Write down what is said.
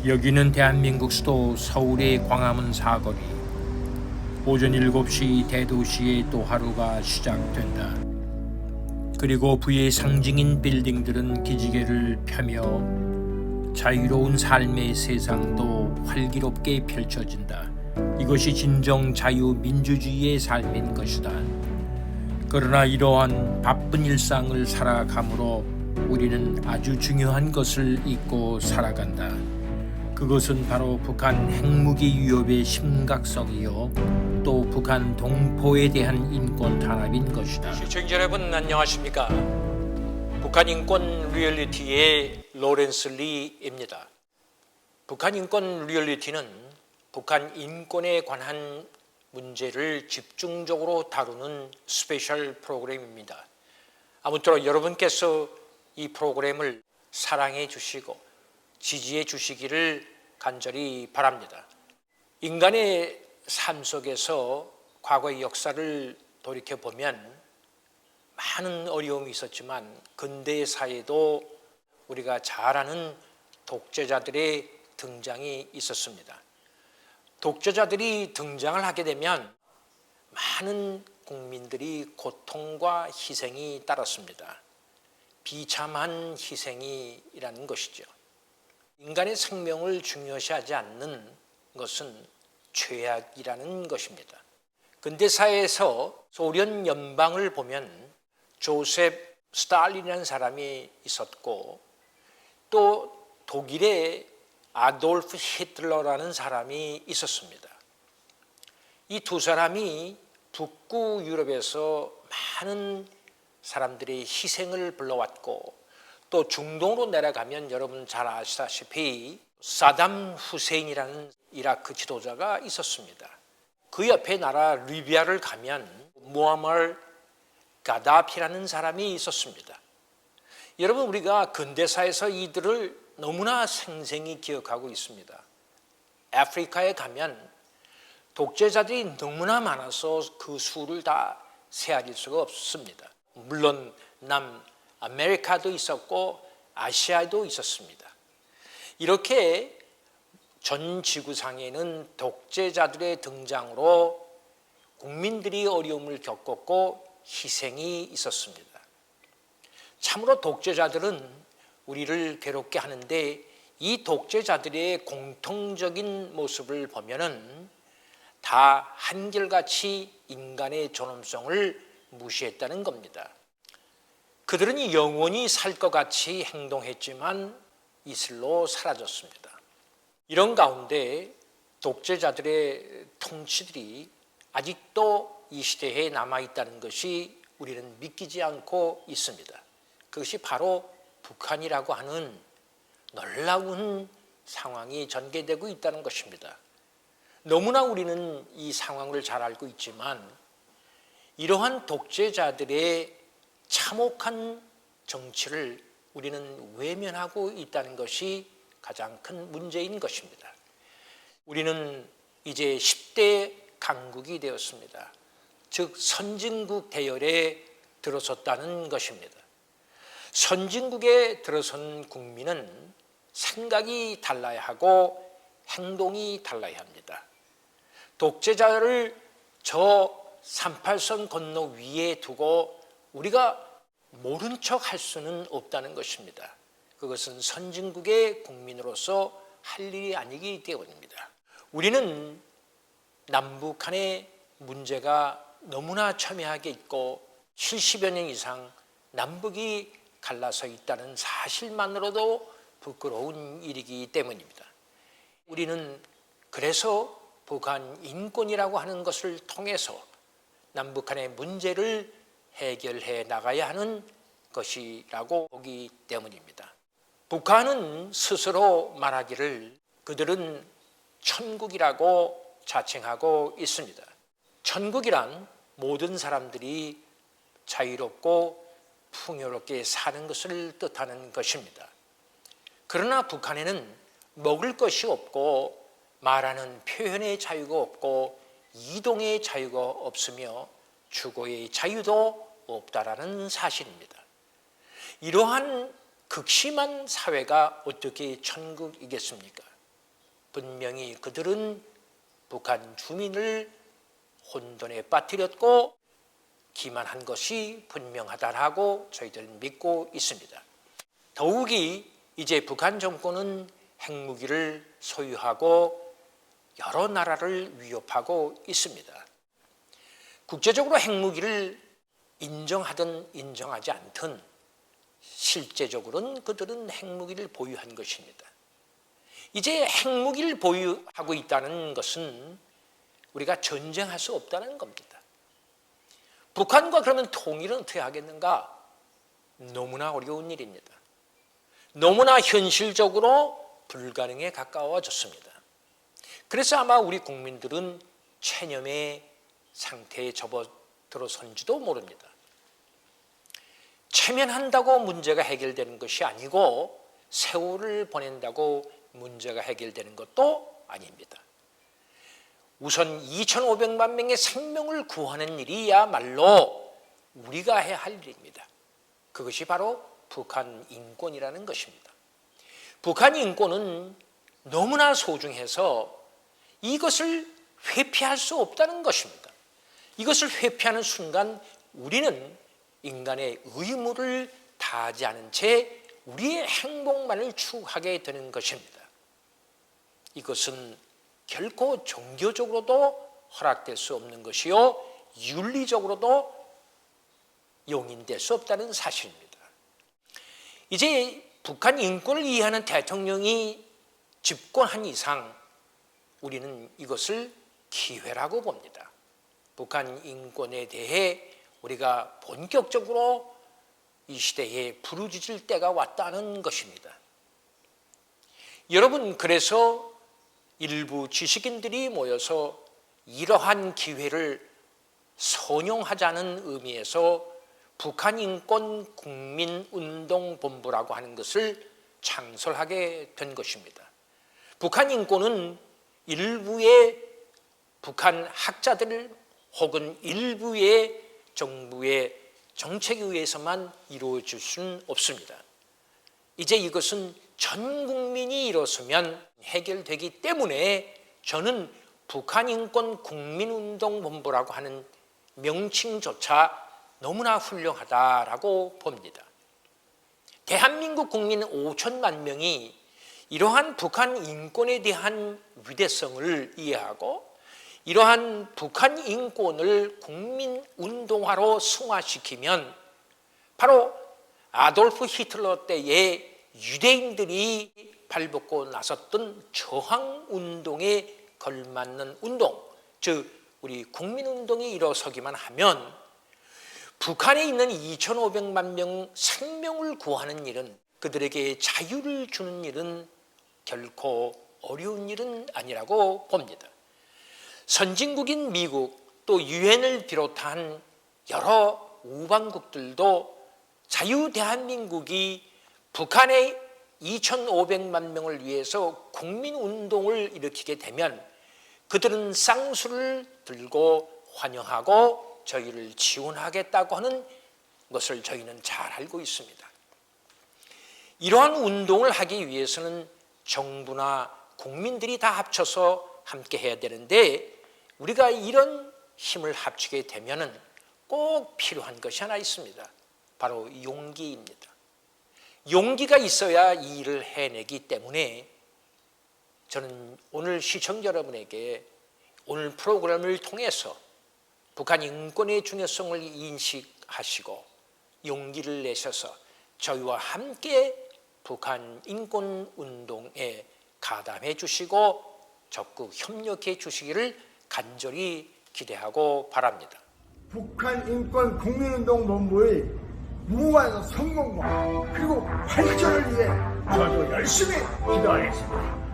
여기는 대한민국 수도 서울의 광화문 사거리. 오전 7시 대도시의 또 하루가 시작된다. 그리고 부의 상징인 빌딩들은 기지개를 펴며 자유로운 삶의 세상도 활기롭게 펼쳐진다. 이것이 진정 자유민주주의의 삶인 것이다. 그러나 이러한 바쁜 일상을 살아감으로 우리는 아주 중요한 것을 잊고 살아간다. 그것은 바로 북한 핵무기 위협의 심각성이요, 또 북한 동포에 대한 인권 탄압인 것이다. 시청자 여러분 안녕하십니까? 북한 인권 리얼리티의 로렌스 리입니다. 북한 인권 리얼리티는 북한 인권에 관한 문제를 집중적으로 다루는 스페셜 프로그램입니다. 아무쪼록 여러분께서 이 프로그램을 사랑해 주시고 지지해 주시기를 간절히 바랍니다. 인간의 삶 속에서 과거의 역사를 돌이켜보면 많은 어려움이 있었지만 근대 사회도 우리가 잘 아는 독재자들의 등장이 있었습니다. 독재자들이 등장을 하게 되면 많은 국민들이 고통과 희생이 따랐습니다. 비참한 희생이라는 것이죠. 인간의 생명을 중요시하지 않는 것은 죄악이라는 것입니다. 근대사회에서 소련 연방을 보면 조셉 스탈린이라는 사람이 있었고, 또 독일의 아돌프 히틀러라는 사람이 있었습니다. 이 두 사람이 북구 유럽에서 많은 사람들의 희생을 불러왔고, 또 중동으로 내려가면 여러분 잘 아시다시피 사담 후세인이라는 이라크 지도자가 있었습니다. 그 옆에 나라 리비아를 가면 무아말 가다피라는 사람이 있었습니다. 여러분, 우리가 근대사에서 이들을 너무나 생생히 기억하고 있습니다. 아프리카에 가면 독재자들이 너무나 많아서 그 수를 다 세아릴 수가 없습니다. 물론 남아메리카도 있었고 아시아도 있었습니다. 이렇게 전 지구상에는 독재자들의 등장으로 국민들이 어려움을 겪었고 희생이 있었습니다. 참으로 독재자들은 우리를 괴롭게 하는데, 이 독재자들의 공통적인 모습을 보면은 다 한결같이 인간의 존엄성을 무시했다는 겁니다. 그들은 영원히 살 것 같이 행동했지만 이슬로 사라졌습니다. 이런 가운데 독재자들의 통치들이 아직도 이 시대에 남아있다는 것이 우리는 믿기지 않고 있습니다. 그것이 바로 북한이라고 하는 놀라운 상황이 전개되고 있다는 것입니다. 너무나 우리는 이 상황을 잘 알고 있지만 이러한 독재자들의 참혹한 정치를 우리는 외면하고 있다는 것이 가장 큰 문제인 것입니다. 우리는 이제 10대 강국이 되었습니다. 즉 선진국 대열에 들어섰다는 것입니다. 선진국에 들어선 국민은 생각이 달라야 하고 행동이 달라야 합니다. 독재자를 저 38선 건너 위에 두고 우리가 모른 척 할 수는 없다는 것입니다. 그것은 선진국의 국민으로서 할 일이 아니기 때문입니다. 우리는 남북한의 문제가 너무나 첨예하게 있고 70여 년 이상 남북이 갈라서 있다는 사실만으로도 부끄러운 일이기 때문입니다. 우리는 그래서 북한 인권이라고 하는 것을 통해서 남북한의 문제를 해결해 나가야 하는 것이라고 보기 때문입니다. 북한은 스스로 말하기를 그들은 천국이라고 자칭하고 있습니다. 천국이란 모든 사람들이 자유롭고 풍요롭게 사는 것을 뜻하는 것입니다. 그러나 북한에는 먹을 것이 없고 말하는 표현의 자유가 없고 이동의 자유가 없으며 주거의 자유도 없다라는 사실입니다. 이러한 극심한 사회가 어떻게 천국이겠습니까? 분명히 그들은 북한 주민을 혼돈에 빠뜨렸고 기만한 것이 분명하다라고 저희들은 믿고 있습니다. 더욱이 이제 북한 정권은 핵무기를 소유하고 여러 나라를 위협하고 있습니다. 국제적으로 핵무기를 인정하든 인정하지 않든 실제적으로는 그들은 핵무기를 보유한 것입니다. 이제 핵무기를 보유하고 있다는 것은 우리가 전쟁할 수 없다는 겁니다. 북한과 그러면 통일은 어떻게 하겠는가? 너무나 어려운 일입니다. 너무나 현실적으로 불가능에 가까워졌습니다. 그래서 아마 우리 국민들은 체념의 상태에 접어들어선지도 모릅니다. 체면한다고 문제가 해결되는 것이 아니고 세월을 보낸다고 문제가 해결되는 것도 아닙니다. 우선 2,500만 명의 생명을 구하는 일이야말로 우리가 해야 할 일입니다. 그것이 바로 북한 인권이라는 것입니다. 북한 인권은 너무나 소중해서 이것을 회피할 수 없다는 것입니다. 이것을 회피하는 순간 우리는 인간의 의무를 다하지 않은 채 우리의 행복만을 추구하게 되는 것입니다. 이것은 결코 종교적으로도 허락될 수 없는 것이요 윤리적으로도 용인될 수 없다는 사실입니다. 이제 북한 인권을 이해하는 대통령이 집권한 이상 우리는 이것을 기회라고 봅니다. 북한 인권에 대해 우리가 본격적으로 이 시대에 부르짖을 때가 왔다는 것입니다. 여러분, 그래서 일부 지식인들이 모여서 이러한 기회를 선용하자는 의미에서 북한인권 국민운동본부라고 하는 것을 창설하게 된 것입니다. 북한인권은 일부의 북한 학자들 혹은 일부의 정부의 정책에 의해서만 이루어질 수는 없습니다. 이제 이것은 전 국민이 일어서면 해결되기 때문에 저는 북한인권 국민운동본부라고 하는 명칭조차 너무나 훌륭하다라고 봅니다. 대한민국 국민 5천만 명이 이러한 북한 인권에 대한 위대성을 이해하고 이러한 북한 인권을 국민운동화로 승화시키면 바로 아돌프 히틀러 때의 유대인들이 발벗고 나섰던 저항운동에 걸맞는 운동, 즉 우리 국민운동이 일어서기만 하면 북한에 있는 2,500만 명 생명을 구하는 일은, 그들에게 자유를 주는 일은 결코 어려운 일은 아니라고 봅니다. 선진국인 미국 또 유엔을 비롯한 여러 우방국들도 자유 대한민국이 북한의 2,500만 명을 위해서 국민운동을 일으키게 되면 그들은 쌍수를 들고 환영하고 저희를 지원하겠다고 하는 것을 저희는 잘 알고 있습니다. 이러한 운동을 하기 위해서는 정부나 국민들이 다 합쳐서 함께 해야 되는데 우리가 이런 힘을 합치게 되면은 꼭 필요한 것이 하나 있습니다. 바로 용기입니다. 용기가 있어야 이 일을 해내기 때문에 저는 오늘 시청자 여러분에게 오늘 프로그램을 통해서 북한 인권의 중요성을 인식하시고 용기를 내셔서 저희와 함께 북한 인권 운동에 가담해 주시고 적극 협력해 주시기를 간절히 기대하고 바랍니다. 북한 인권 국민운동본부의 무한 성공과 그리고 발전을 위해 저도 열심히 기도하겠습니다.